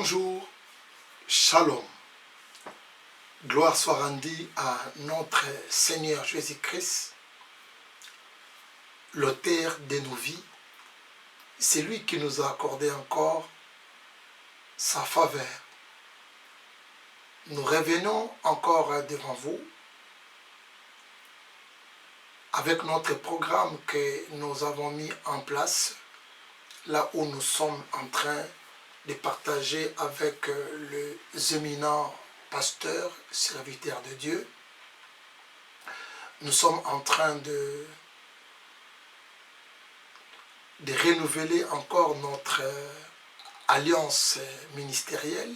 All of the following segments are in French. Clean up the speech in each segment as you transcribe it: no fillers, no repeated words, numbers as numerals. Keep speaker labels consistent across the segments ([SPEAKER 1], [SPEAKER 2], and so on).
[SPEAKER 1] Bonjour, Shalom. Gloire soit rendue à notre Seigneur Jésus-Christ, l'auteur de nos vies. C'est lui qui nous a accordé encore sa faveur. Nous revenons encore devant vous avec notre programme que nous avons mis en place, là où nous sommes en train de partager avec les éminents pasteurs, serviteurs de Dieu. Nous sommes en train de renouveler encore notre alliance ministérielle.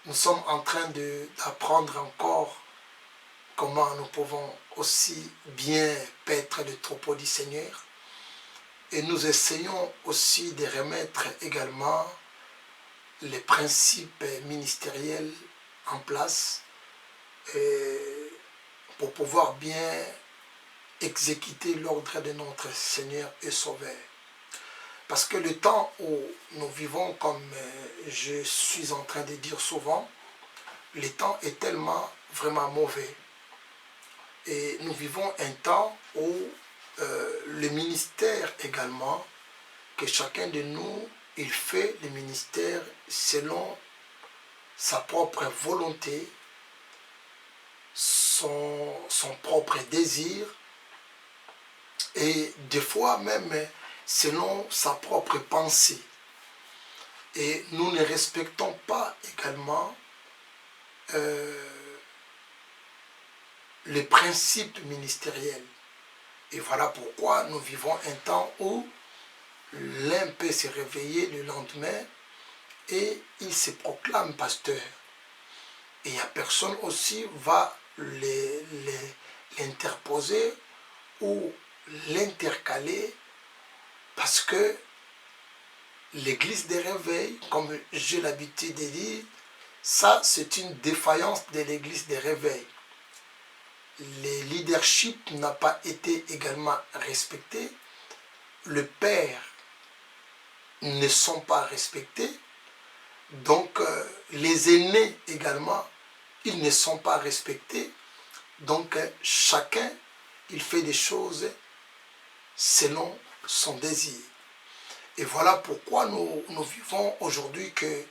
[SPEAKER 1] Nous sommes en train d'apprendre encore comment nous pouvons aussi bien paître le troupeau du Seigneur. Et nous essayons aussi de remettre également les principes ministériels en place pour pouvoir bien exécuter l'ordre de notre Seigneur et Sauveur. Parce que le temps où nous vivons, comme je suis en train de dire souvent, le temps est tellement vraiment mauvais. Et nous vivons un temps où le ministère également, que chacun de nous, il fait le ministère selon sa propre volonté, son propre désir, et des fois même selon sa propre pensée. Et nous ne respectons pas également les principes ministériels. Et voilà pourquoi nous vivons un temps où l'un peut se réveiller le lendemain et il se proclame pasteur. Et il n'y a personne aussi va l'interposer ou l'intercaler, parce que l'église des réveils, comme j'ai l'habitude de dire, ça c'est une défaillance de l'église des réveils. Le leadership n'a pas été également respecté. Le père ne sont pas respectés. Donc les aînés également, ils ne sont pas respectés. Donc chacun, il fait des choses selon son désir. Et voilà pourquoi nous vivons aujourd'hui que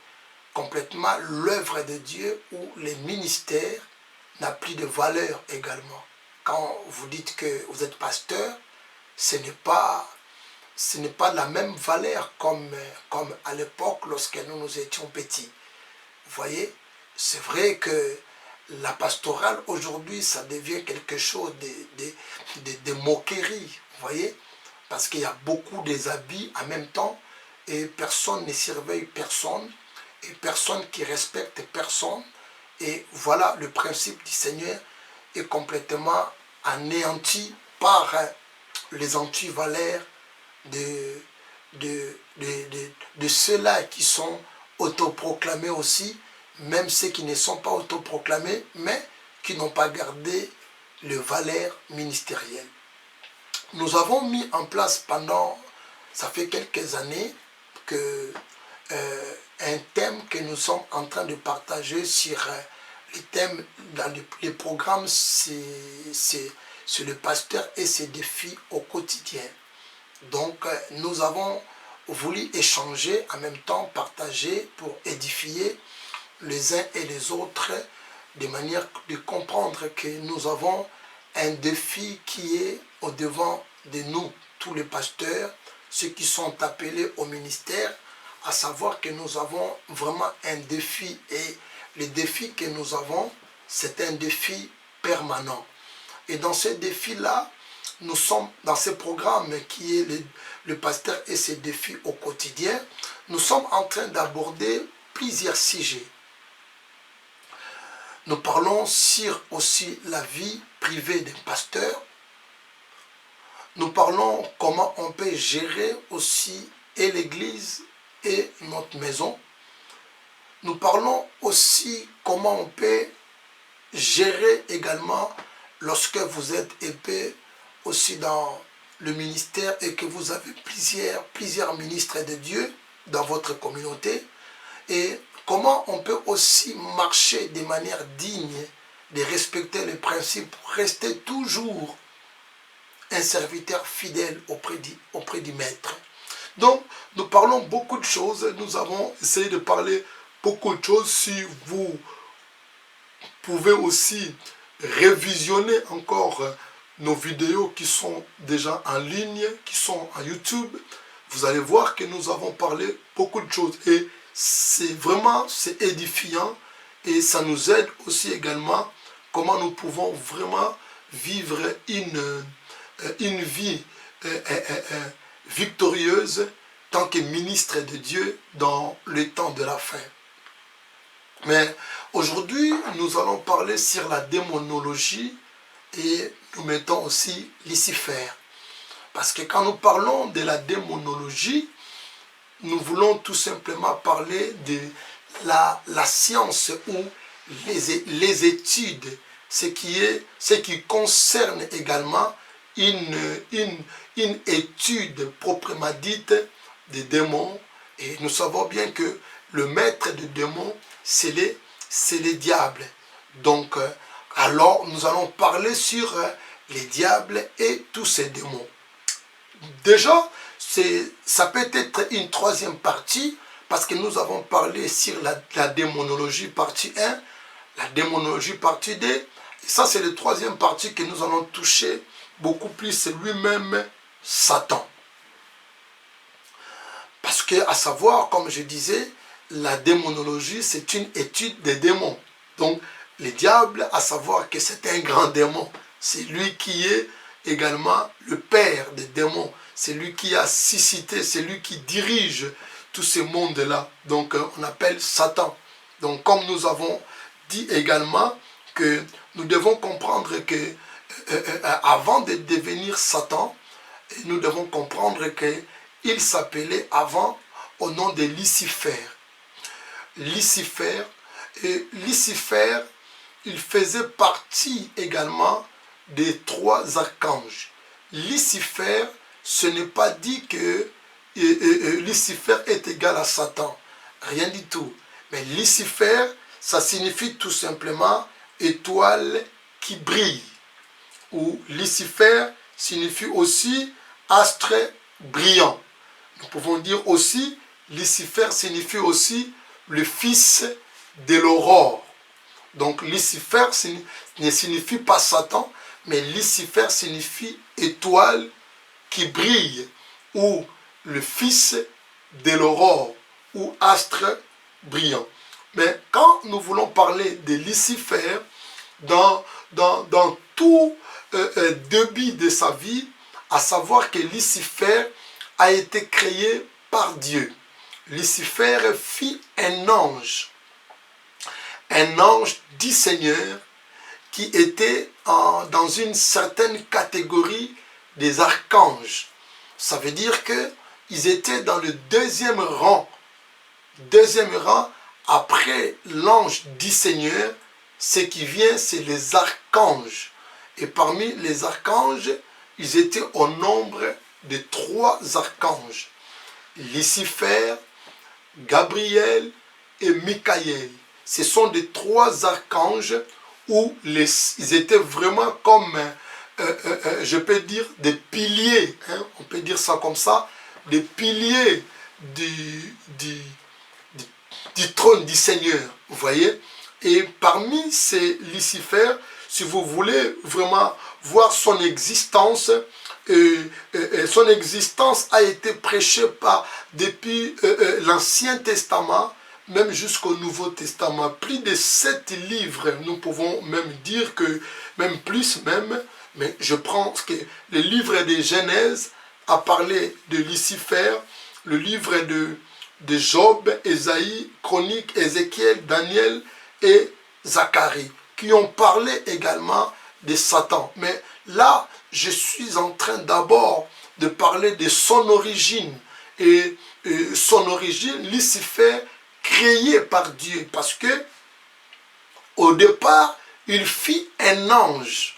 [SPEAKER 1] complètement l'œuvre de Dieu ou les ministères n'a plus de valeur également. Quand vous dites que vous êtes pasteur, ce n'est pas la même valeur comme à l'époque lorsque nous étions petits. Vous voyez, c'est vrai que la pastorale aujourd'hui, ça devient quelque chose de moquerie, vous voyez, parce qu'il y a beaucoup des habits en même temps et personne ne surveille personne et personne qui respecte personne. Et voilà, le principe du Seigneur est complètement anéanti par les antivaleurs de ceux-là qui sont autoproclamés aussi, même ceux qui ne sont pas autoproclamés, mais qui n'ont pas gardé les valeurs ministérielles. Nous avons mis en place pendant, ça fait quelques années, un thème que nous sommes en train de partager sur les thèmes dans les programmes, c'est le pasteur et ses défis au quotidien. Donc nous avons voulu échanger, en même temps partager pour édifier les uns et les autres, de manière de comprendre que nous avons un défi qui est au devant de nous, tous les pasteurs, ceux qui sont appelés au ministère, à savoir que nous avons vraiment un défi, et le défi que nous avons, c'est un défi permanent. Et dans ce défi-là, nous sommes dans ce programme qui est le pasteur et ses défis au quotidien, nous sommes en train d'aborder plusieurs sujets. Nous parlons sur aussi la vie privée des pasteurs. Nous parlons comment on peut gérer aussi et l'église et notre maison. Nous parlons aussi comment on peut gérer également lorsque vous êtes épais aussi dans le ministère et que vous avez plusieurs ministres de Dieu dans votre communauté. et comment on peut aussi marcher de manière digne, de respecter les principes pour rester toujours un serviteur fidèle auprès du maître. Donc, nous parlons beaucoup de choses. Nous avons essayé de parler beaucoup de choses. Si vous pouvez aussi révisionner encore nos vidéos qui sont déjà en ligne, qui sont à YouTube, vous allez voir que nous avons parlé beaucoup de choses. Et c'est vraiment, c'est édifiant et ça nous aide aussi également comment nous pouvons vraiment vivre une vie victorieuse tant que ministre de Dieu dans le temps de la fin. Mais aujourd'hui, nous allons parler sur la démonologie et nous mettons aussi Lucifer. Parce que quand nous parlons de la démonologie, nous voulons tout simplement parler de la science ou les études, ce qui concerne également une étude proprement dite des démons. Et nous savons bien que le maître des démons, c'est les diables. Donc, alors, nous allons parler sur les diables et tous ces démons. Déjà, ça peut être une troisième partie, parce que nous avons parlé sur la démonologie partie 1, la démonologie partie 2, et ça c'est la troisième partie que nous allons toucher beaucoup plus, c'est lui-même Satan. Parce que, à savoir, comme je disais, la démonologie, c'est une étude des démons. Donc, le diable, à savoir que c'est un grand démon. C'est lui qui est également le père des démons. C'est lui qui a suscité, c'est lui qui dirige tous ces mondes-là. Donc, on appelle Satan. Donc, comme nous avons dit également que nous devons comprendre que avant de devenir Satan, nous devons comprendre qu'il s'appelait avant au nom de Lucifer. Lucifer, et Lucifer, il faisait partie également des 3 archanges. Lucifer, ce n'est pas dit que Lucifer est égal à Satan. Rien du tout. Mais Lucifer, ça signifie tout simplement étoile qui brille. Ou Lucifer signifie aussi astre brillant. Nous pouvons dire aussi, Lucifer signifie aussi le fils de l'aurore. Donc Lucifer ne signifie pas Satan, mais Lucifer signifie étoile qui brille, ou le fils de l'aurore, ou astre brillant. Mais quand nous voulons parler de Lucifer, dans tout début de sa vie, à savoir que Lucifer a été créé par Dieu. Lucifer fit un ange du Seigneur qui était dans une certaine catégorie des archanges. Ça veut dire qu'ils étaient dans le deuxième rang après l'ange du Seigneur. Ce qui vient, c'est les archanges. Et parmi les archanges, ils étaient au nombre de 3 archanges. Lucifer, Gabriel et Michael. Ce sont des 3 archanges où ils étaient vraiment comme, je peux dire, des piliers, hein, on peut dire ça comme ça, des piliers du trône du Seigneur, vous voyez. Et parmi ces Lucifer, si vous voulez vraiment voir son existence a été prêchée depuis l'Ancien Testament, même jusqu'au Nouveau Testament. Plus de 7 livres, nous pouvons même dire que, même plus même, mais je pense que le livre de Genèse a parlé de Lucifer, le livre de Job, Ésaïe, Chronique, Ézéchiel, Daniel et Zacharie, qui ont parlé également de Satan. Mais là, je suis en train d'abord de parler de son origine. Et son origine, Lucifer, créé par Dieu. Parce que, au départ, il fit un ange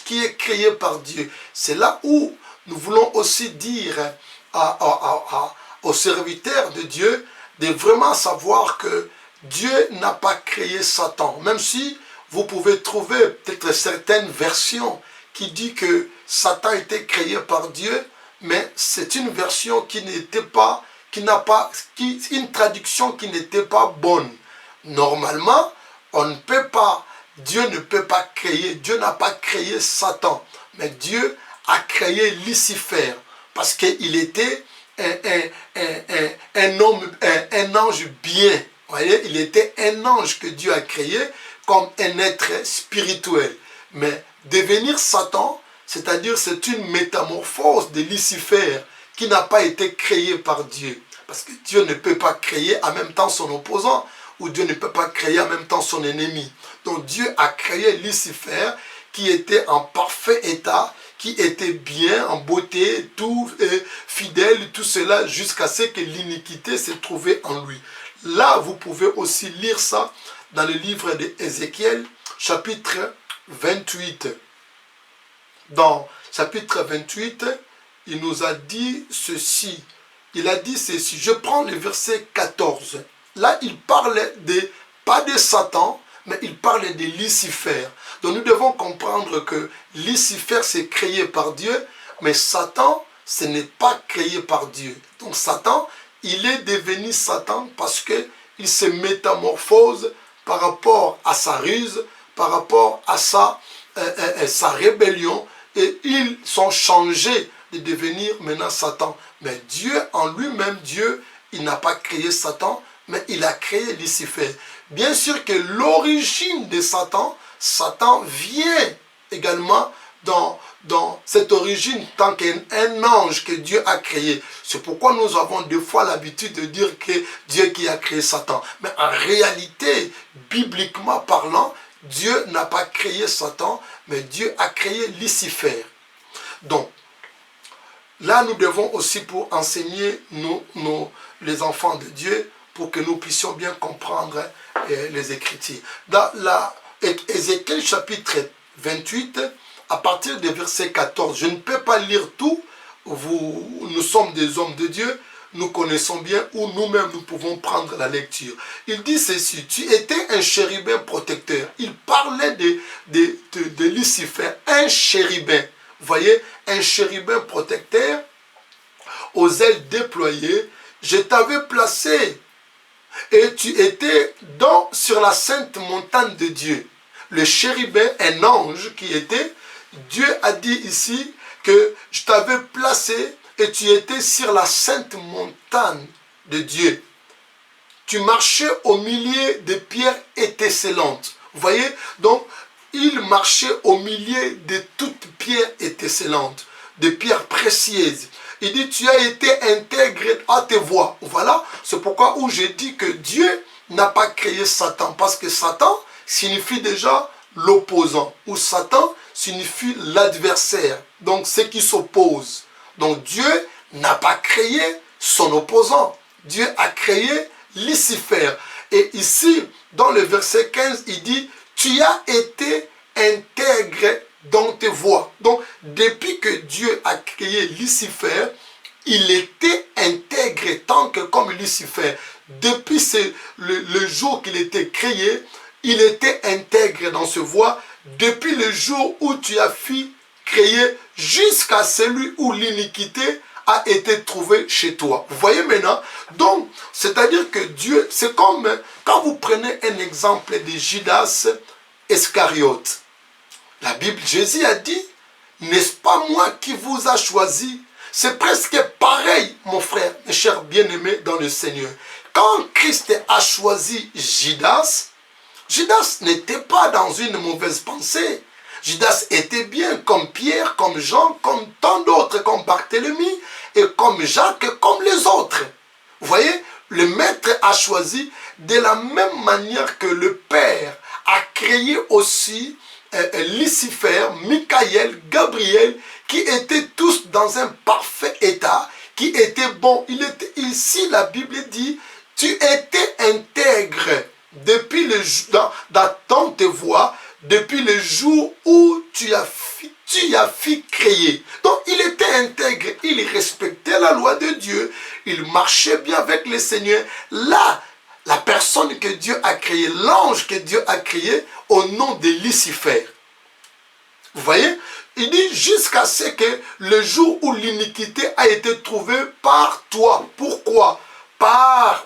[SPEAKER 1] qui est créé par Dieu. C'est là où nous voulons aussi dire aux serviteurs de Dieu de vraiment savoir que Dieu n'a pas créé Satan. Même si vous pouvez trouver peut-être certaines versions qui disent que Satan a été créé par Dieu, mais c'est une version qui n'était pas, une traduction qui n'était pas bonne. Normalement, on ne peut pas, Dieu ne peut pas créer, Dieu n'a pas créé Satan, mais Dieu a créé Lucifer, parce qu'il était un ange bien. Vous voyez, il était un ange que Dieu a créé comme un être spirituel. Mais devenir Satan, c'est-à-dire c'est une métamorphose de Lucifer qui n'a pas été créé par Dieu. Parce que Dieu ne peut pas créer en même temps son opposant, ou Dieu ne peut pas créer en même temps son ennemi. Donc Dieu a créé Lucifer qui était en parfait état, qui était bien, en beauté, tout fidèle, tout cela, jusqu'à ce que l'iniquité se trouvait en lui. Là, vous pouvez aussi lire ça dans le livre d'Ézéchiel, chapitre 28. Dans chapitre 28, il nous a dit ceci. Il a dit ceci. Je prends le verset 14. Là, il parle pas de Satan, mais il parle de Lucifer. Donc nous devons comprendre que Lucifer c'est créé par Dieu, mais Satan, ce n'est pas créé par Dieu. Donc Satan, il est devenu Satan parce qu'il se métamorphose par rapport à sa ruse, par rapport à sa rébellion, et ils sont changés de devenir maintenant Satan. Mais Dieu, en lui-même, Dieu, il n'a pas créé Satan, mais il a créé Lucifer. Bien sûr que l'origine de Satan, Satan vient également dans cette origine tant qu'un ange que Dieu a créé. C'est pourquoi nous avons des fois l'habitude de dire que Dieu qui a créé Satan. Mais en réalité, bibliquement parlant, Dieu n'a pas créé Satan, mais Dieu a créé Lucifer. Donc, là nous devons aussi pour enseigner les enfants de Dieu, pour que nous puissions bien comprendre les Écritures. Dans Ézéchiel chapitre 28, à partir du verset 14, je ne peux pas lire tout, nous sommes des hommes de Dieu, nous connaissons bien, ou nous-mêmes nous pouvons prendre la lecture. Il dit ceci, tu étais un chérubin protecteur. Il parlait de Lucifer, un chérubin. Vous voyez, un chérubin protecteur, aux ailes déployées, je t'avais placé et tu étais sur la sainte montagne de Dieu. Le chérubin, un ange qui était, Dieu a dit ici que je t'avais placé et tu étais sur la sainte montagne de Dieu. Tu marchais au milieu de pierres étincelantes. Vous voyez, donc il marchait au milieu de toutes pierres étincelantes, de pierres précieuses. Il dit, tu as été intégré à tes voies. Voilà, c'est pourquoi où j'ai dit que Dieu n'a pas créé Satan. Parce que Satan signifie déjà l'opposant. Ou Satan signifie l'adversaire. Donc, ce qui s'oppose. Donc, Dieu n'a pas créé son opposant. Dieu a créé Lucifer. Et ici, dans le verset 15, il dit, tu as été intégré dans tes voies. Donc, depuis que Dieu a créé Lucifer, il était intègre tant que comme Lucifer. Depuis le jour qu'il était créé, il était intègre dans ses voies. Depuis le jour où tu as fui créer jusqu'à celui où l'iniquité a été trouvée chez toi. Vous voyez maintenant? Donc, c'est-à-dire que Dieu, c'est comme quand vous prenez un exemple de Judas Iscariote. La Bible, Jésus a dit, n'est-ce pas moi qui vous a choisi? C'est presque pareil, mon frère, mes chers bien-aimés dans le Seigneur. Quand Christ a choisi Judas, Judas n'était pas dans une mauvaise pensée. Judas était bien comme Pierre, comme Jean, comme tant d'autres, comme Barthélemy, et comme Jacques, comme les autres. Vous voyez, le Maître a choisi de la même manière que le Père a créé aussi Lucifer, Michael, Gabriel, qui étaient tous dans un parfait état, qui étaient bons. Ici, la Bible dit, tu étais intègre depuis dans tes voies, depuis le jour où tu as fait créer. Donc, il était intègre, il respectait la loi de Dieu, il marchait bien avec le Seigneur. Là, la personne que Dieu a créée, l'ange que Dieu a créé au nom de Lucifer. Vous voyez? Il dit jusqu'à ce que le jour où l'iniquité a été trouvée par toi. Pourquoi? Par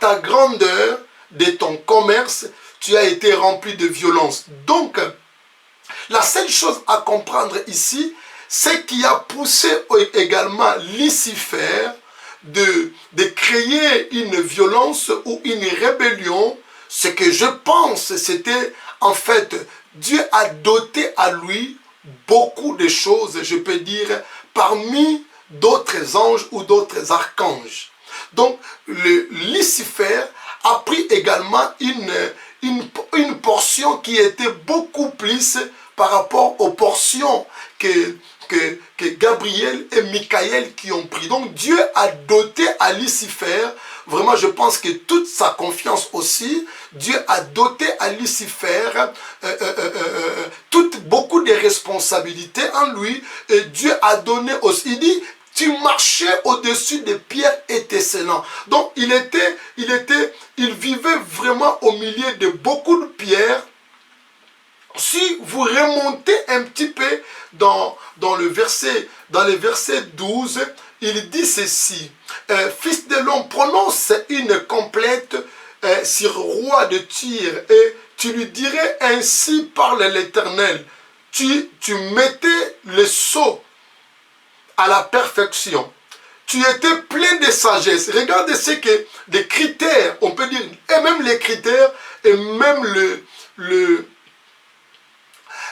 [SPEAKER 1] ta grandeur de ton commerce, tu as été rempli de violence. Donc, la seule chose à comprendre ici, c'est qu'il a poussé également Lucifer de créer une violence ou une rébellion. Ce que je pense, c'était en fait, Dieu a doté à lui beaucoup de choses, je peux dire, parmi d'autres anges ou d'autres archanges. Donc, Lucifer a pris également une portion qui était beaucoup plus par rapport aux portions que Gabriel et Michael qui ont pris. Donc Dieu a doté à Lucifer, vraiment je pense que toute sa confiance aussi, Dieu a doté à Lucifer beaucoup de responsabilités en lui, et Dieu a donné aussi, il dit, tu marchais au-dessus des pierres étincelantes. Donc il vivait vraiment au milieu de beaucoup de pierres. Si vous remontez un petit peu dans le verset 12, il dit ceci. Fils de l'homme, prononce une complète sur roi de Tyr, et tu lui dirais, ainsi parle l'Éternel. Tu mettais le sceau à la perfection. Tu étais plein de sagesse. Regardez ce que des critères, on peut dire, et même les critères, et même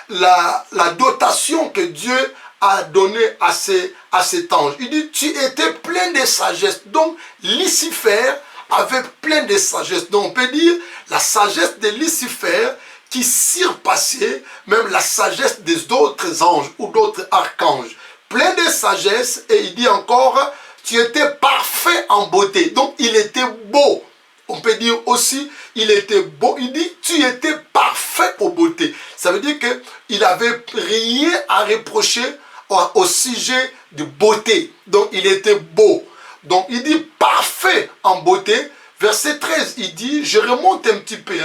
[SPEAKER 1] la dotation que Dieu a donnée à cet ange. Il dit, tu étais plein de sagesse. Donc, Lucifer avait plein de sagesse. Donc, on peut dire, la sagesse de Lucifer qui surpassait même la sagesse des autres anges ou d'autres archanges. Plein de sagesse, et il dit encore, tu étais parfait en beauté. Donc, il était beau. On peut dire aussi, il était beau. Il dit, tu étais parfait en beauté. Ça veut dire qu'il n'avait rien à reprocher au sujet de beauté. Donc, il était beau. Donc, il dit parfait en beauté. Verset 13, il dit, je remonte un petit peu.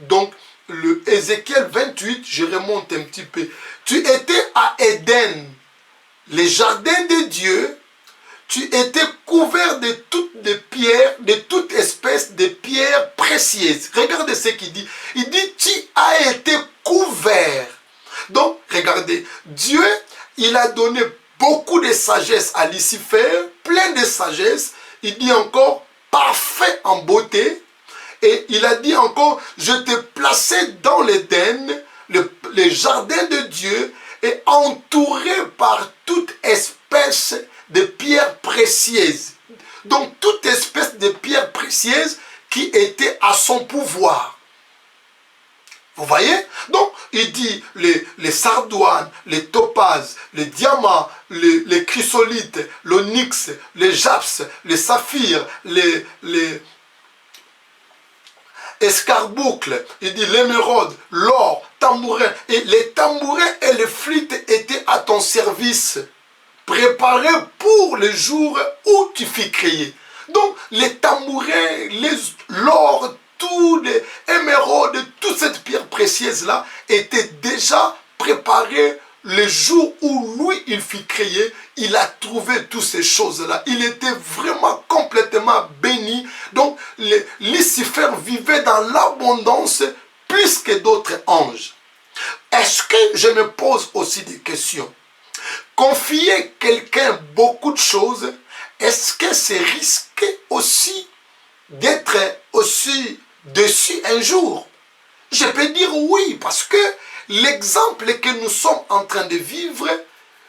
[SPEAKER 1] Donc, le Ézéchiel 28, je remonte un petit peu. Tu étais à Éden, les jardins de Dieu. Tu étais couvert de toutes les pierres, de toute espèce de pierres précieuses. Regardez ce qu'il dit. Il dit, tu as été couvert. Donc, regardez, Dieu, il a donné beaucoup de sagesse à Lucifer, plein de sagesse. Il dit encore, parfait en beauté. Et il a dit encore, je t'ai placé dans l'Éden, les jardins de Dieu, et entouré par toute espèce de pierres précieuses. Donc, toute espèce de pierres précieuses qui étaient à son pouvoir. Vous voyez? Donc, il dit les sardoines, les topazes, les diamants, les chrysolites, l'onyx, les jaspes, les saphirs, les escarboucles, il dit l'émeraude, l'or, tambourin. Et les tambourins et les flûtes étaient à ton service, préparés pour le jour où tu fus créé. Donc, les tambourins, l'or, tous les émeraudes, toute cette pierre précieuse-là était déjà préparée le jour où lui, il fut créé. Il a trouvé toutes ces choses-là. Il était vraiment complètement béni. Donc, Lucifer vivait dans l'abondance plus que d'autres anges. Est-ce que je me pose aussi des questions? Confier quelqu'un beaucoup de choses, est-ce que c'est risqué aussi d'être aussi dessus un jour? Je peux dire oui, parce que l'exemple que nous sommes en train de vivre,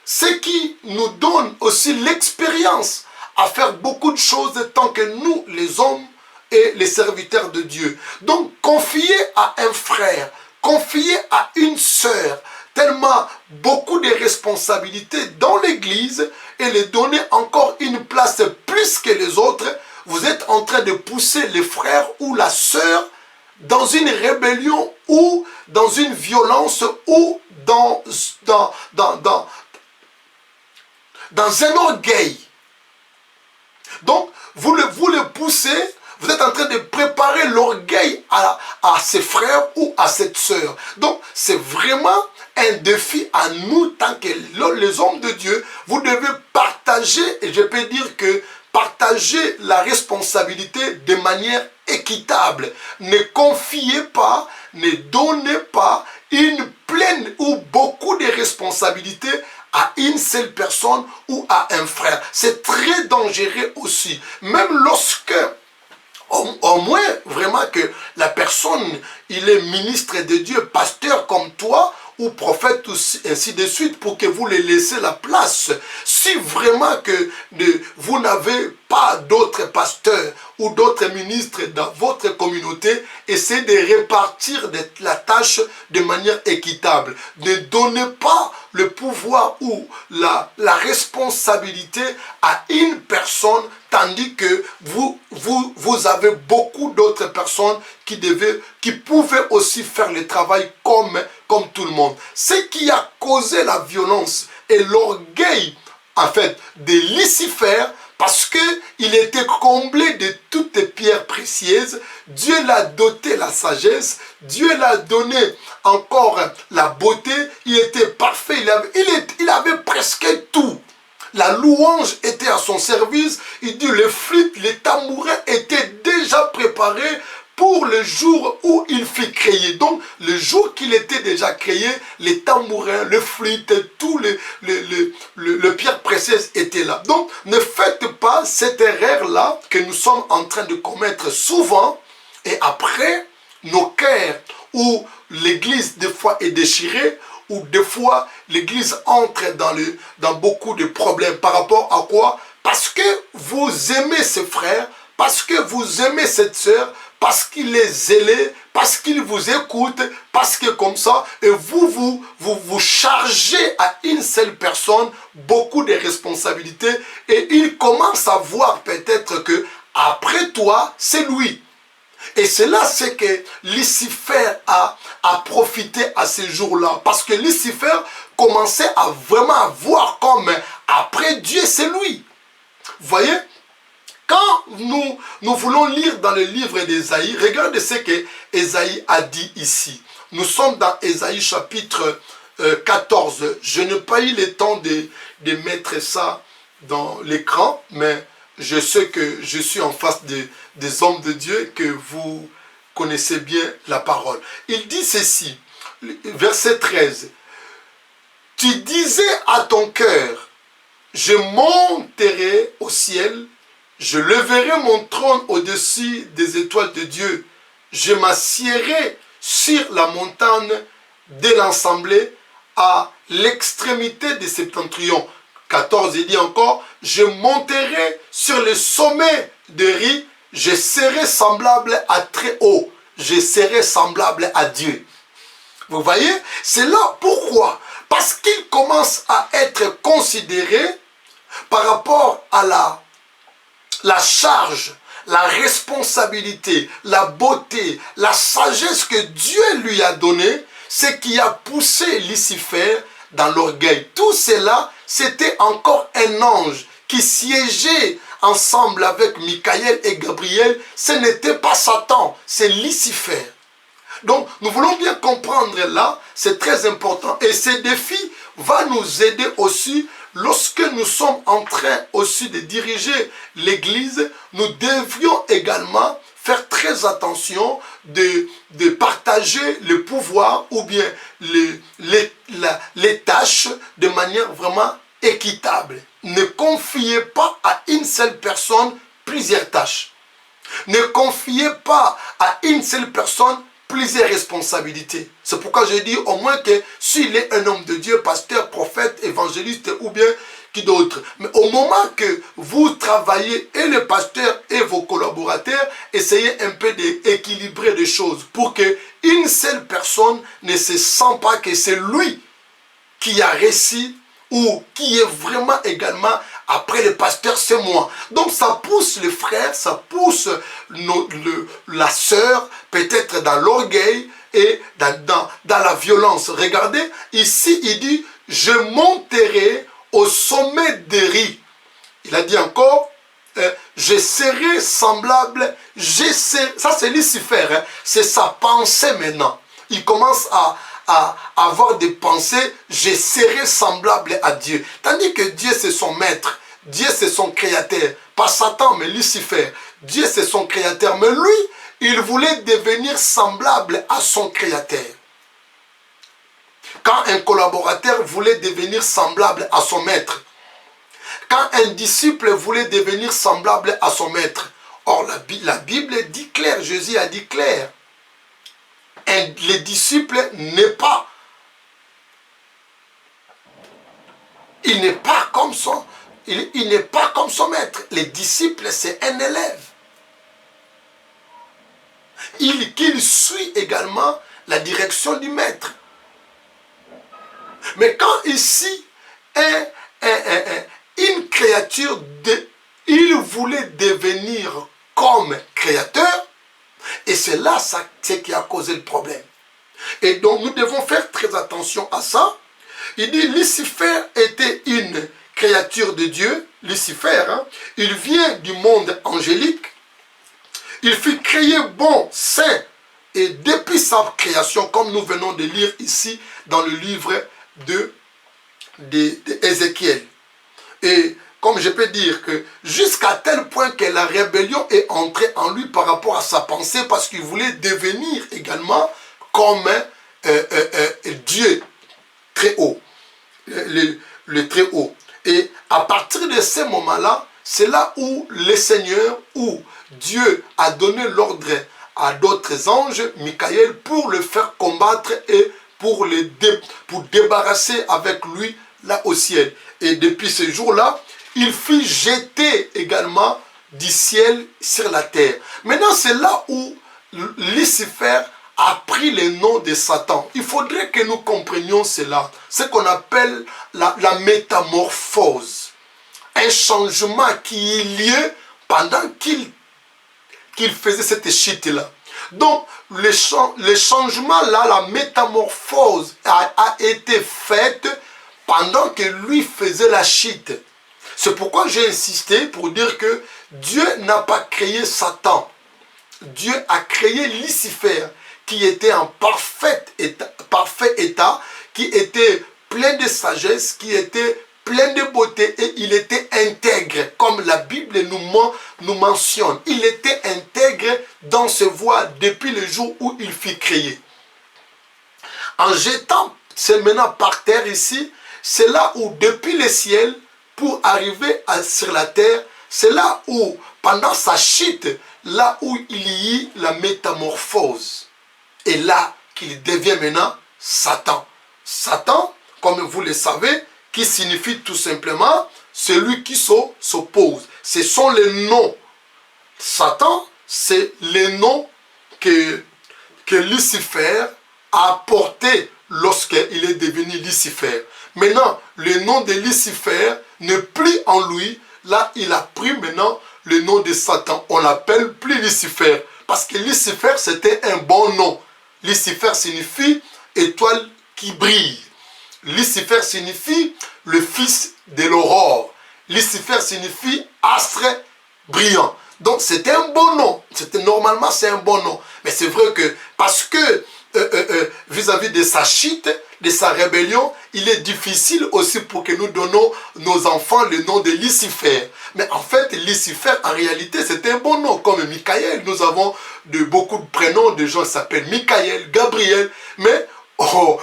[SPEAKER 1] c'est qui nous donne aussi l'expérience à faire beaucoup de choses tant que nous, les hommes et les serviteurs de Dieu. Donc, confier à un frère, confier à une sœur, tellement beaucoup de responsabilités dans l'église et les donner encore une place plus que les autres, vous êtes en train de pousser le frère ou la sœur dans une rébellion ou dans une violence ou dans un orgueil. Donc, vous le poussez, vous êtes en train de préparer l'orgueil à ses frères ou à cette sœur. Donc, c'est vraiment un défi à nous, tant que les hommes de Dieu. Vous devez partager, et je peux dire que partager la responsabilité de manière équitable. Ne confiez pas, ne donnez pas une pleine ou beaucoup de responsabilités à une seule personne ou à un frère. C'est très dangereux aussi. Même lorsque, au moins vraiment que la personne, il est ministre de Dieu, pasteur comme toi, ou prophète, aussi, ainsi de suite, pour que vous les laissez la place. Si vraiment que vous n'avez pas d'autres pasteurs ou d'autres ministres dans votre communauté, essayez de répartir la tâche de manière équitable. Ne donnez pas le pouvoir ou la responsabilité à une personne, tandis que vous avez beaucoup d'autres personnes qui pouvaient aussi faire le travail comme tout le monde. Ce qui a causé la violence et l'orgueil, en fait, de Lucifer, parce qu'il était comblé de toutes les pierres précieuses. Dieu l'a doté la sagesse, Dieu l'a donné encore la beauté, il était parfait, il avait presque tout. La louange était à son service, il dit les flûtes, les tabourets étaient déjà préparés pour le jour où il fut créé. Donc, le jour qu'il était déjà créé, les tabourins, le flûte, tous les pierres précieuses étaient là. Donc, ne faites pas cette erreur-là que nous sommes en train de commettre souvent. Et après, nos cœurs, où l'église des fois est déchirée, ou des fois l'église entre dans beaucoup de problèmes. Par rapport à quoi? Parce que vous aimez ces frères, parce que vous aimez cette sœur, parce qu'il est zélé, parce qu'il vous écoute, parce que comme ça, et vous chargez à une seule personne beaucoup de responsabilités, et il commence à voir peut-être que après toi, c'est lui. Et cela, c'est que Lucifer a profité à ces jours-là. Parce que Lucifer commençait à vraiment voir comme après Dieu, c'est lui. Vous voyez? Quand nous voulons lire dans le livre d'Ésaïe, regardez ce que Ésaïe a dit ici. Nous sommes dans Ésaïe chapitre 14. Je n'ai pas eu le temps de mettre ça dans l'écran, mais je sais que je suis en face des hommes de Dieu, que vous connaissez bien la parole. Il dit ceci, verset 13. Tu disais à ton cœur, je monterai au ciel, je leverai mon trône au-dessus des étoiles de Dieu. Je m'assiérai sur la montagne de l'assemblée à l'extrémité du septentrion. 14, il dit encore, je monterai sur le sommet de riz, je serai semblable à très haut, je serai semblable à Dieu. Vous voyez, c'est là pourquoi. Parce qu'il commence à être considéré par rapport à la charge, la responsabilité, la beauté, la sagesse que Dieu lui a donnée, ce qui a poussé Lucifer dans l'orgueil. Tout cela, c'était encore un ange qui siégeait ensemble avec Michael et Gabriel. Ce n'était pas Satan, c'est Lucifer. Donc, nous voulons bien comprendre là, c'est très important. Et ce défi va nous aider aussi lorsque nous sommes en train aussi de diriger l'église. Nous devions également faire très attention de partager le pouvoir ou bien les tâches de manière vraiment équitable. Ne confiez pas à une seule personne plusieurs tâches. Ne confiez pas à une seule personne plusieurs responsabilités. C'est pourquoi je dis au moins que s'il est un homme de Dieu, pasteur, prophète, évangéliste ou bien qui d'autre. Mais au moment que vous travaillez, et le pasteur et vos collaborateurs, essayez un peu d'équilibrer les choses pour que une seule personne ne se sent pas que c'est lui qui a réussi ou qui est vraiment également après le pasteur, c'est moi. Donc ça pousse les frères, ça pousse la sœur, peut-être dans l'orgueil et dans la violence. Regardez, ici il dit, je monterai au sommet des riz. Il a dit encore, je serai semblable, ça c'est Lucifer, hein, c'est sa pensée maintenant. Il commence à avoir des pensées, je serai semblable à Dieu. Tandis que Dieu c'est son maître, Dieu c'est son créateur, pas Satan mais Lucifer. Dieu c'est son créateur, mais lui, il voulait devenir semblable à son créateur. Quand un collaborateur voulait devenir semblable à son maître, quand un disciple voulait devenir semblable à son maître, or la Bible dit clair, Jésus a dit clair, le disciple n'est pas, il n'est pas comme son, il n'est pas comme son maître. Le disciple, c'est un élève. Qu'il suit également la direction du maître. Mais quand ici, une créature, il voulait devenir comme créateur, et c'est là ce qui a causé le problème. Et donc nous devons faire très attention à ça. Il dit Lucifer était une créature de Dieu, Lucifer, hein, il vient du monde angélique, il fut créé bon, saint, et depuis sa création, comme nous venons de lire ici dans le livre d'Ézéchiel. Et comme je peux dire que jusqu'à tel point que la rébellion est entrée en lui par rapport à sa pensée, parce qu'il voulait devenir également comme Dieu très haut, le très haut. Et à partir de ce moment-là, c'est là où le Seigneur, où Dieu a donné l'ordre à d'autres anges, Michael, pour le faire combattre et pour débarrasser avec lui là au ciel. Et depuis ce jour-là, il fut jeté également du ciel sur la terre. Maintenant, c'est là où Lucifer a pris le nom de Satan. Il faudrait que nous comprenions cela, ce qu'on appelle la métamorphose. Un changement qui est lieu pendant qu'il faisait cette chute-là. Donc, le changement là, la métamorphose a été faite pendant que lui faisait la chute. C'est pourquoi j'ai insisté pour dire que Dieu n'a pas créé Satan. Dieu a créé Lucifer, qui était en parfait état, qui était plein de sagesse, qui était plein de beauté, et il était intègre, comme la Bible nous mentionne. Il était intègre dans ses voies depuis le jour où il fut créé. En jetant ses maintenant par terre ici, c'est là où depuis le ciel, pour arriver sur la terre, c'est là où, pendant sa chute, là où il y eut la métamorphose. Et là qu'il devient maintenant Satan. Satan, comme vous le savez, qui signifie tout simplement celui qui s'oppose. Ce sont les noms. Satan, c'est les noms que Lucifer a porté lorsqu'il est devenu Lucifer. Maintenant, le nom de Lucifer n'est plus en lui. Là, il a pris maintenant le nom de Satan. On l'appelle plus Lucifer. Parce que Lucifer, c'était un bon nom. Lucifer signifie étoile qui brille. Lucifer signifie le fils de l'aurore. Lucifer signifie astre brillant. Donc c'était un bon nom. Normalement c'est un bon nom. Mais c'est vrai que parce que vis-à-vis de sa chute, de sa rébellion, il est difficile aussi pour que nous donnons nos enfants le nom de Lucifer. Mais en fait, Lucifer, en réalité, c'est un bon nom. Comme Michael, nous avons beaucoup de prénoms de gens qui s'appellent Michael, Gabriel. Mais on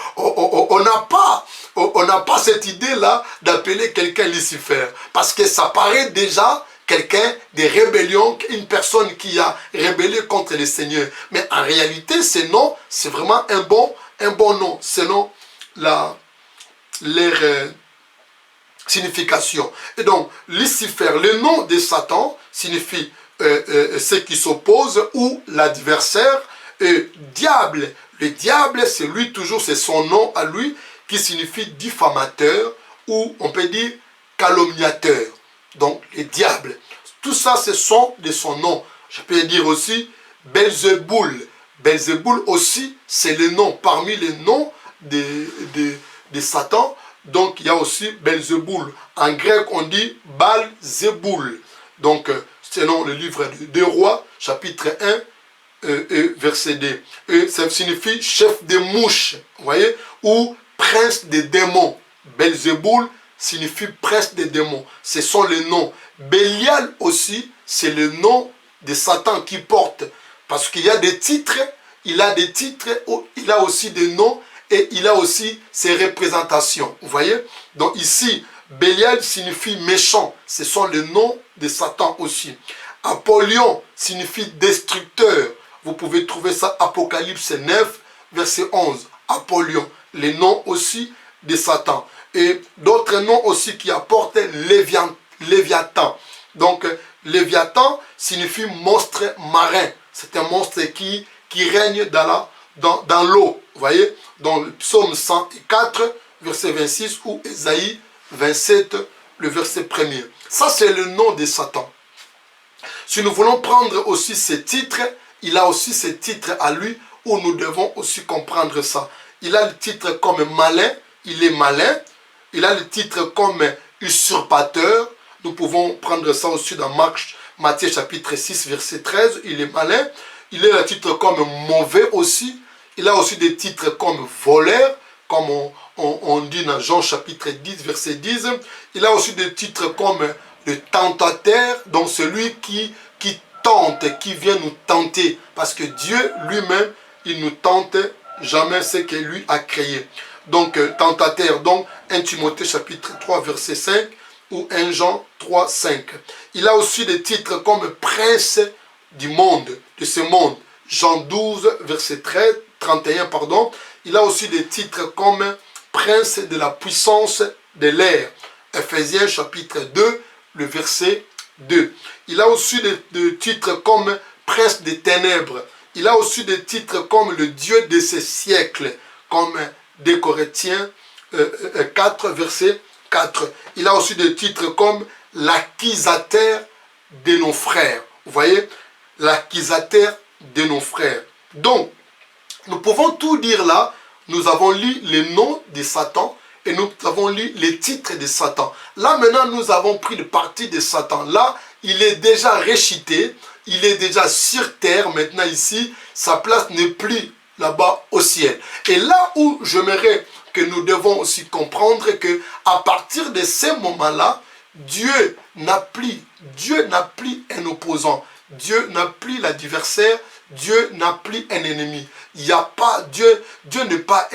[SPEAKER 1] n'a pas cette idée-là d'appeler quelqu'un Lucifer. Parce que ça paraît déjà quelqu'un de rébellion, une personne qui a rébellé contre le Seigneur. Mais en réalité, ce nom, c'est vraiment un bon nom, selon leur signification. Et donc, Lucifer, le nom de Satan, signifie ce qui s'oppose ou l'adversaire. Et diable, le diable, c'est lui toujours, c'est son nom à lui, qui signifie diffamateur, ou on peut dire calomniateur. Donc, le diable. Tout ça, ce sont de son nom. Je peux dire aussi Belzéboul. Belzéboul aussi, c'est le nom. Parmi les noms de Satan, donc il y a aussi Belzéboul. En grec, on dit Baal-Zéboul. Donc, selon le livre des Rois, chapitre 1, verset 2. Et ça signifie chef des mouches, vous voyez, ou prince des démons. Belzéboul signifie prince des démons. Ce sont les noms. Bélial aussi, c'est le nom de Satan qui porte. Parce qu'il y a des titres, il a des titres, il a aussi des noms et il a aussi ses représentations. Vous voyez? Donc ici, Bélial signifie méchant. Ce sont les noms de Satan aussi. Apollyon signifie destructeur. Vous pouvez trouver ça Apocalypse 9, verset 11. Apollyon, les noms aussi de Satan. Et d'autres noms aussi qui apportent Léviathan. Donc, Léviathan signifie monstre marin. C'est un monstre qui règne dans l'eau. Vous voyez, dans le psaume 104, verset 26, ou Ésaïe 27, le verset 1er. Ça, c'est le nom de Satan. Si nous voulons prendre aussi ces titres, il a aussi ces titres à lui, où nous devons aussi comprendre ça. Il a le titre comme malin, il est malin. Il a le titre comme usurpateur. Nous pouvons prendre ça aussi dans Matthieu chapitre 6, verset 13. Il est malin. Il a le titre comme mauvais aussi. Il a aussi des titres comme voleur, comme on dit dans Jean chapitre 10, verset 10. Il a aussi des titres comme le tentateur, donc celui qui tente, qui vient nous tenter. Parce que Dieu lui-même, il nous tente jamais ce que lui a créé. Donc, tentateur, donc 1 Timothée chapitre 3, verset 5, ou 1 Jean 3, 5. Il a aussi des titres comme prince du monde, de ce monde. Jean 12, verset 31, pardon. Il a aussi des titres comme prince de la puissance de l'air. Ephésiens chapitre 2, le verset 2. Il a aussi des titres comme prince des ténèbres. Il a aussi des titres comme le Dieu de ces siècles, comme 2 Corinthiens 4, verset 4. Il a aussi des titres comme l'accusateur de nos frères. Vous voyez, l'accusateur de nos frères. Donc, nous pouvons tout dire là. Nous avons lu les noms de Satan et nous avons lu les titres de Satan. Là, maintenant, nous avons pris le parti de Satan. Là, il est déjà réchité. Il est déjà sur terre. Maintenant, ici, sa place n'est plus là-bas au ciel. Et là où j'aimerais que nous devons aussi comprendre que à partir de ce moment-là, Dieu n'a plus un opposant. Dieu n'a plus l'adversaire. Dieu n'a plus un ennemi. Il n'y a pas Dieu n'est pas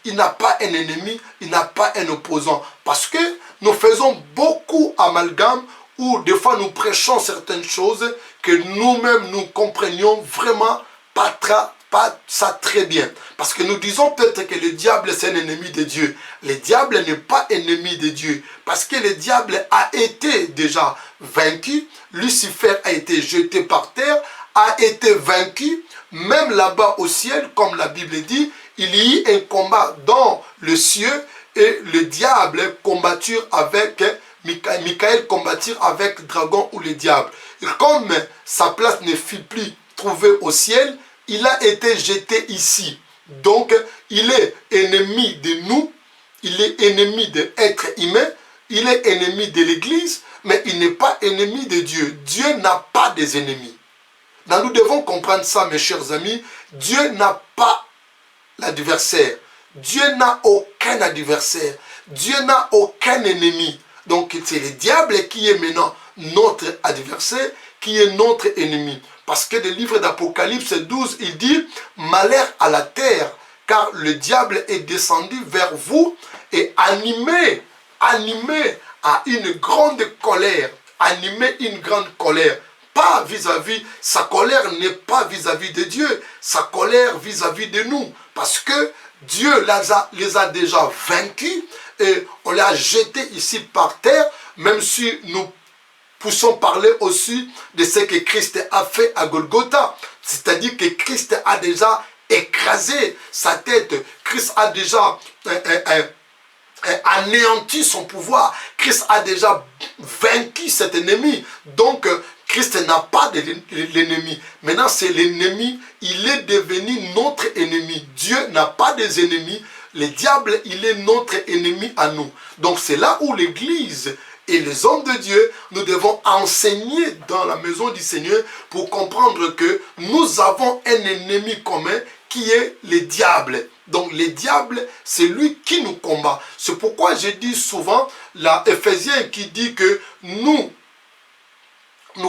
[SPEAKER 1] il n'a pas un ennemi, il n'a pas un opposant. Parce que nous faisons beaucoup amalgame où des fois nous prêchons certaines choses que nous-mêmes nous comprenions vraiment pas ça très bien. Parce que nous disons peut-être que le diable c'est un ennemi de Dieu. Le diable n'est pas ennemi de Dieu. Parce que le diable a été déjà vaincu. Lucifer a été jeté par terre, a été vaincu. Même là-bas au ciel, comme la Bible dit, il y eut un combat dans le ciel et le diable combattit avec Michael combattit avec dragon ou le diable. Et comme sa place ne fut plus trouvée au ciel, il a été jeté ici. Donc, il est ennemi de nous, il est ennemi de l'être humain, il est ennemi de l'Église, mais il n'est pas ennemi de Dieu. Dieu n'a pas des ennemis. Donc, nous devons comprendre ça, mes chers amis. Dieu n'a pas l'adversaire. Dieu n'a aucun adversaire. Dieu n'a aucun ennemi. Donc, c'est le diable qui est maintenant notre adversaire, qui est notre ennemi. Parce que le livre d'Apocalypse 12, il dit « Malheur à la terre, car le diable est descendu vers vous et animé à une grande colère. » Animé une grande colère. Pas vis-à-vis, sa colère n'est pas vis-à-vis de Dieu, sa colère vis-à-vis de nous. Parce que Dieu les a déjà vaincus et on les a jetés ici par terre, même si nous poussons parler aussi de ce que Christ a fait à Golgotha. C'est-à-dire que Christ a déjà écrasé sa tête, Christ a déjà anéanti son pouvoir, Christ a déjà vaincu cet ennemi. Donc, Christ n'a pas de l'ennemi. Maintenant, c'est l'ennemi. Il est devenu notre ennemi. Dieu n'a pas des ennemis. Le diable, il est notre ennemi à nous. Donc, c'est là où l'Église et les hommes de Dieu, nous devons enseigner dans la maison du Seigneur pour comprendre que nous avons un ennemi commun qui est le diable. Donc le diable, c'est lui qui nous combat. C'est pourquoi je dis souvent, l'Éphésiens qui dit que nous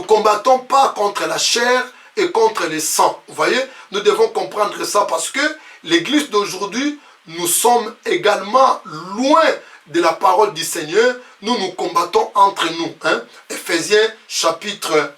[SPEAKER 1] combattons pas contre la chair et contre le sang. Vous voyez, nous devons comprendre ça parce que l'église d'aujourd'hui, nous sommes également loin de la parole du Seigneur. Nous combattons entre nous. Éphésiens chapitre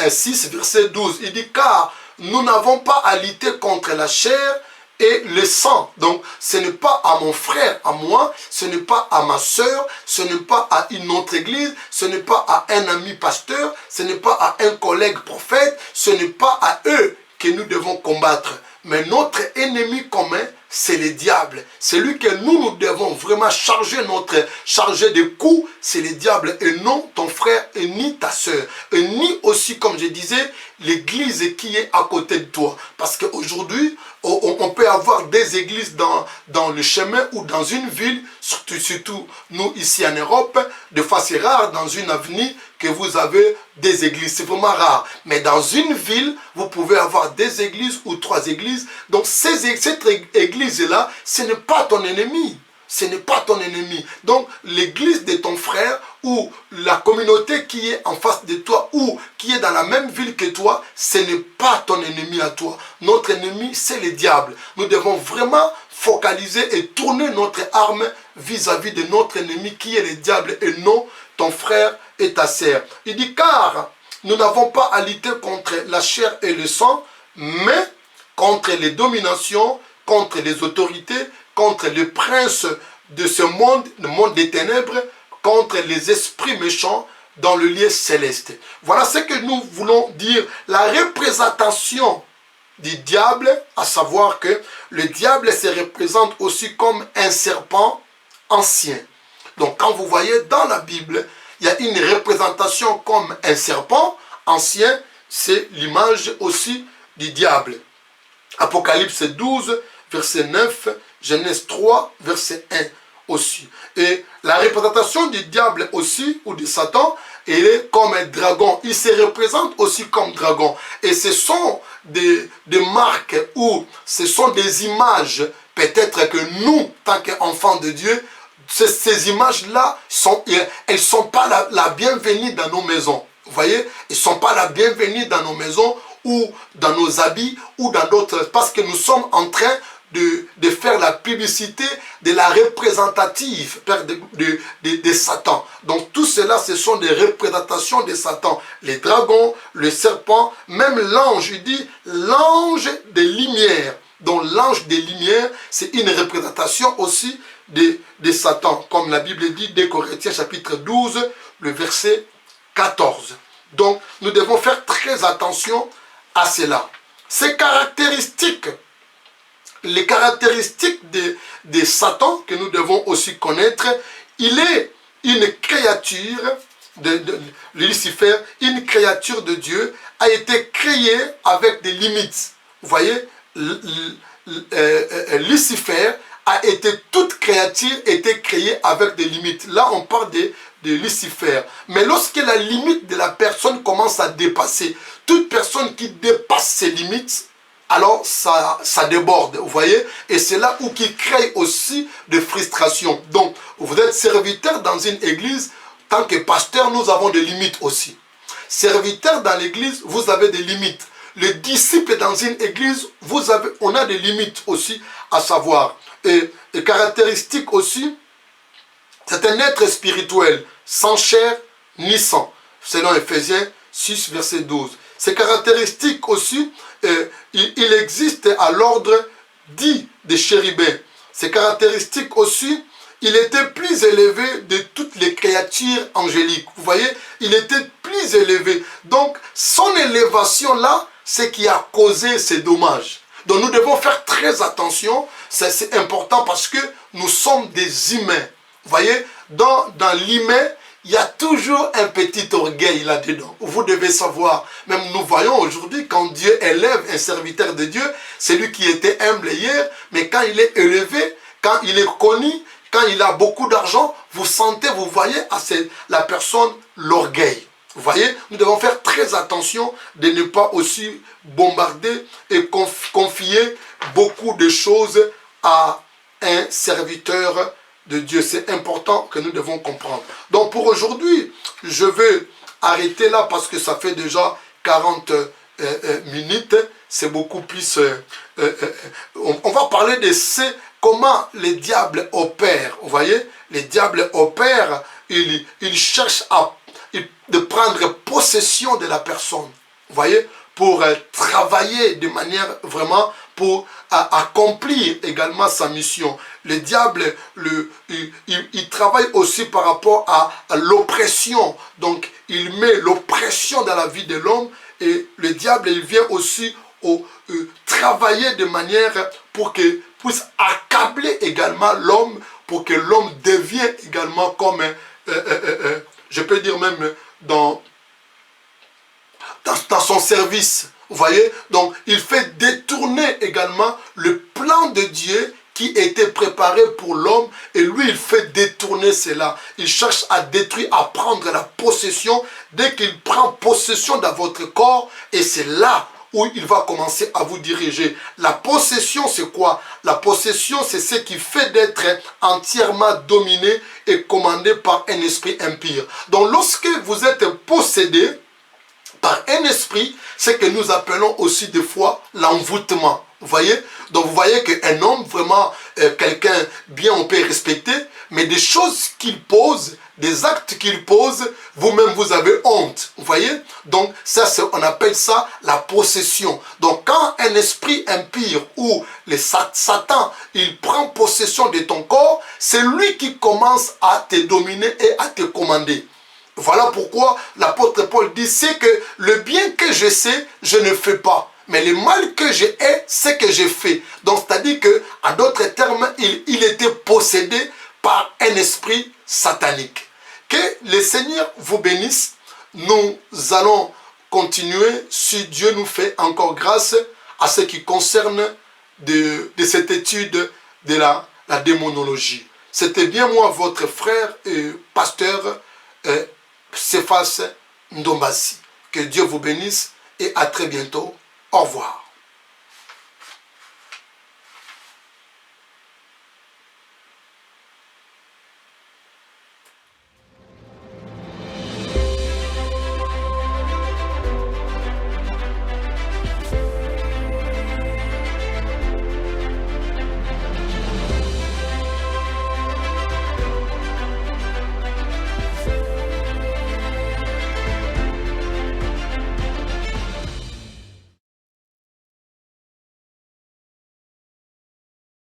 [SPEAKER 1] 6, verset 12. Il dit, car nous n'avons pas à lutter contre la chair et le sang. Donc, ce n'est pas à mon frère, à moi, ce n'est pas à ma soeur, ce n'est pas à une autre église, ce n'est pas à un ami pasteur, ce n'est pas à un collègue prophète, ce n'est pas à eux que nous devons combattre. Mais notre ennemi commun, c'est le diable. Celui que nous devons vraiment charger de coups, c'est le diable et non ton frère et ni ta soeur. Et ni aussi, comme je disais, l'église qui est à côté de toi. Parce qu'aujourd'hui, on peut avoir des églises dans le chemin ou dans une ville, surtout nous ici en Europe, des fois c'est rare dans une avenue que vous avez des églises, c'est vraiment rare. Mais dans une ville, vous pouvez avoir des églises ou 3 églises. Donc cette église-là, ce n'est pas ton ennemi. Ce n'est pas ton ennemi. Donc l'église de ton frère ou la communauté qui est en face de toi ou qui est dans la même ville que toi, ce n'est pas ton ennemi à toi. Notre ennemi, c'est le diable. Nous devons vraiment focaliser et tourner notre arme vis-à-vis de notre ennemi qui est le diable et non ton frère et ta sœur. Il dit, car nous n'avons pas à lutter contre la chair et le sang, mais contre les dominations, contre les autorités, contre les princes de ce monde, le monde des ténèbres, contre les esprits méchants dans le lieu céleste. Voilà ce que nous voulons dire. La représentation du diable, à savoir que le diable se représente aussi comme un serpent ancien. Donc quand vous voyez dans la Bible, il y a une représentation comme un serpent ancien, c'est l'image aussi du diable. Apocalypse 12, verset 9, Genèse 3, verset 1 aussi. Et la représentation du diable aussi, ou de Satan, il est comme un dragon. Il se représente aussi comme dragon. Et ce sont des marques ou ce sont des images, peut-être que nous, tant qu'enfants de Dieu, ces images-là, elles ne sont pas la bienvenue dans nos maisons. Vous voyez, elles ne sont pas la bienvenue dans nos maisons ou dans nos habits ou dans d'autres. Parce que nous sommes en train de faire la publicité de la représentative de Satan. Donc tout cela, ce sont des représentations de Satan. Les dragons, le serpent, même l'ange, il dit l'ange des lumières. Donc l'ange des lumières, c'est une représentation aussi de Satan. Comme la Bible dit, de Corinthiens chapitre 12, le verset 14. Donc nous devons faire très attention à cela. Ces caractéristiques, les caractéristiques de Satan que nous devons aussi connaître, il est une créature de Lucifer, une créature de Dieu, a été créée avec des limites. Vous voyez, Lucifer a été, toute créature était créée avec des limites. Là, on parle de Lucifer. Mais lorsque la limite de la personne commence à dépasser, toute personne qui dépasse ses limites, alors ça déborde, vous voyez. Et c'est là où qui crée aussi de frustration. Donc, vous êtes serviteur dans une église, tant que pasteur, nous avons des limites aussi. Serviteur dans l'église, vous avez des limites. Le disciple dans une église, on a des limites aussi à savoir. Et caractéristique aussi, c'est un être spirituel, sans chair ni sang, selon Éphésiens 6, verset 12. Ces caractéristiques aussi, il existe à l'ordre dit des chérubins. Ces caractéristiques aussi, il était plus élevé de toutes les créatures angéliques. Vous voyez, il était plus élevé. Donc, son élévation là, c'est qui a causé ces dommages. Donc, nous devons faire très attention. C'est important parce que nous sommes des humains. Vous voyez, dans l'humain, il y a toujours un petit orgueil là-dedans. Vous devez savoir, même nous voyons aujourd'hui, quand Dieu élève un serviteur de Dieu, c'est lui qui était humble hier, mais quand il est élevé, quand il est connu, quand il a beaucoup d'argent, vous sentez, vous voyez à la personne l'orgueil. Vous voyez, nous devons faire très attention de ne pas aussi bombarder et confier beaucoup de choses à un serviteur de Dieu. C'est important que nous devons comprendre. Donc pour aujourd'hui, je vais arrêter là parce que ça fait déjà 40 minutes. C'est beaucoup plus... on va parler de comment les diables opèrent. Vous voyez, les diables opèrent, ils cherchent de prendre possession de la personne. Vous voyez, pour travailler de manière vraiment pour accomplir également sa mission. Le diable, il travaille aussi par rapport à l'oppression. Donc, il met l'oppression dans la vie de l'homme et le diable, il vient aussi travailler de manière pour qu'il puisse accabler également l'homme, pour que l'homme devienne également comme, je peux dire même, dans son service. Vous voyez, donc il fait détourner également le plan de Dieu qui était préparé pour l'homme et lui il fait détourner cela. Il cherche à détruire, à prendre la possession. Dès qu'il prend possession de votre corps, et c'est là où il va commencer à vous diriger. La possession, c'est quoi? La possession, c'est ce qui fait d'être entièrement dominé et commandé par un esprit impur. Donc lorsque vous êtes possédé par un esprit, c'est que nous appelons aussi des fois l'envoûtement. Vous voyez? Donc vous voyez qu'un homme, vraiment, quelqu'un bien on peut respecter, mais des choses qu'il pose, des actes qu'il pose, vous-même vous avez honte. Vous voyez? Donc ça, on appelle ça la possession. Donc quand un esprit impur ou Satan, il prend possession de ton corps, c'est lui qui commence à te dominer et à te commander. Voilà pourquoi l'apôtre Paul dit, c'est que le bien que je sais, je ne fais pas. Mais le mal que je hais, c'est que je fais. Donc, c'est-à-dire que, en d'autres termes, il était possédé par un esprit satanique. Que le Seigneur vous bénisse. Nous allons continuer, si Dieu nous fait encore grâce, à ce qui concerne de cette étude de la démonologie. C'était bien moi, votre frère et pasteur Cephas Ndombasi. Que Dieu vous bénisse et à très bientôt. Au revoir.